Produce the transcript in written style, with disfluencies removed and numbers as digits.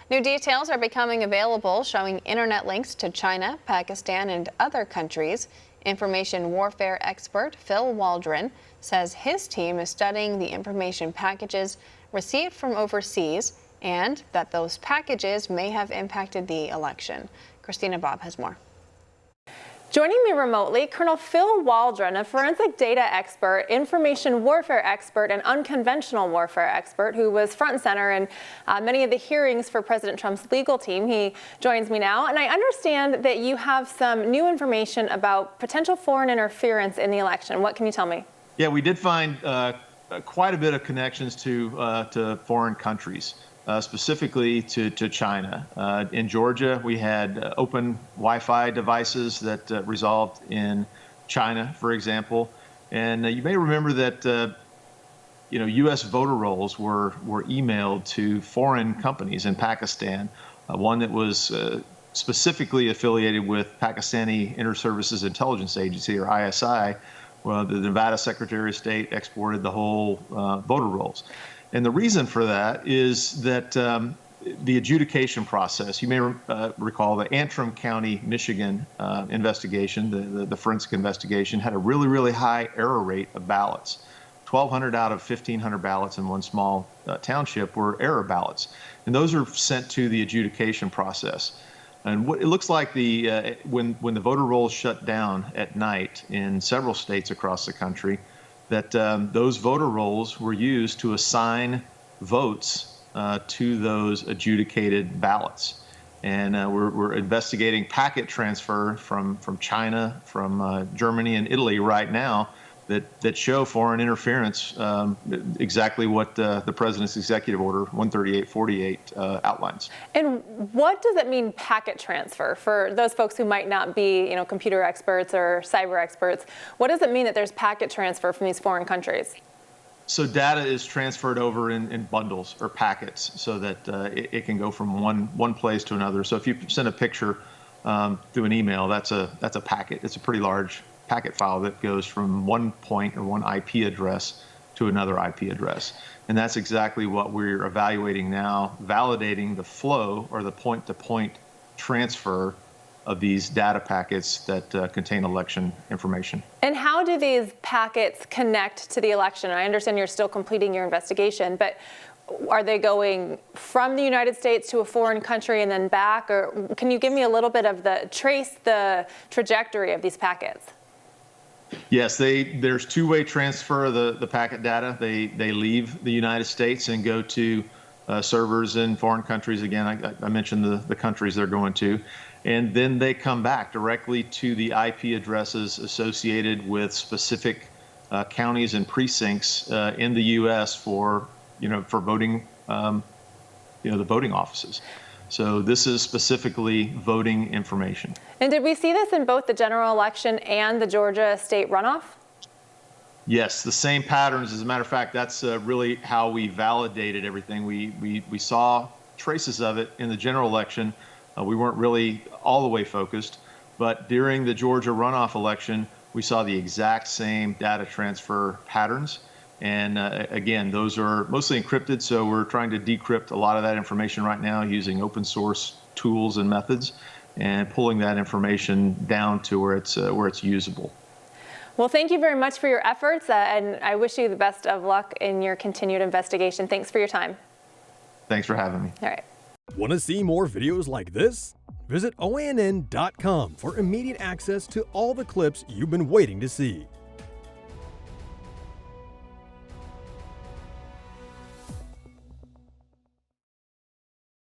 New details are becoming available showing internet links to China, Pakistan, and other countries. Information warfare expert Phil Waldron says his team is studying the information packages received from overseas and that those packages may have impacted the election. Christina Bobb has more. Joining me remotely, Colonel Phil Waldron, a forensic data expert, information warfare expert, and unconventional warfare expert who was front and center in many of the hearings for President Trump's legal team. He joins me now, and I understand that you have some new information about potential foreign interference in the election. What can you tell me? Yeah, we did find quite a bit of connections to foreign countries. Specifically to China. In Georgia, we had open Wi-Fi devices that resolved in China, for example. And you may remember that U.S. voter rolls were emailed to foreign companies in Pakistan. One that was specifically affiliated with Pakistani Inter-Services Intelligence Agency, or ISI. Well, the Nevada Secretary of State exported the whole voter rolls. And the reason for that is that the adjudication process, you may recall the Antrim County, Michigan investigation, the forensic investigation, had a really, really high error rate of ballots. 1,200 out of 1,500 ballots in one small township were error ballots. And those are sent to the adjudication process. And what it looks like when the voter rolls shut down at night in several states across the country, that those voter rolls were used to assign votes to those adjudicated ballots. And we're investigating packet transfer from China, from Germany and Italy right now that show foreign interference, exactly what the President's Executive Order 13848 outlines. And what does it mean, packet transfer? For those folks who might not be, computer experts or cyber experts, what does it mean that there's packet transfer from these foreign countries? So data is transferred over in bundles or packets so that it can go from one place to another. So if you send a picture through an email, that's a packet. It's a pretty large packet file that goes from one point or one IP address to another IP address. And that's exactly what we're evaluating now, validating the flow or the point-to-point transfer of these data packets that contain election information. And how do these packets connect to the election? I understand you're still completing your investigation, but are they going from the United States to a foreign country and then back? Or can you give me a little bit of trace the trajectory of these packets? Yes, there's two-way transfer of the packet data. They leave the United States and go to servers in foreign countries. Again, I mentioned the countries they're going to. And then they come back directly to the IP addresses associated with specific counties and precincts in the U.S. for voting, the voting offices. So this is specifically voting information. And did we see this in both the general election and the Georgia state runoff? Yes, the same patterns. As a matter of fact, that's really how we validated everything. We saw traces of it in the general election. We weren't really all the way focused, but during the Georgia runoff election, we saw the exact same data transfer patterns. And again, those are mostly encrypted, so we're trying to decrypt a lot of that information right now using open source tools and methods and pulling that information down to where it's usable. Well, thank you very much for your efforts, and I wish you the best of luck in your continued investigation. Thanks for your time. Thanks for having me. All right. Want to see more videos like this? Visit OANN.com for immediate access to all the clips you've been waiting to see.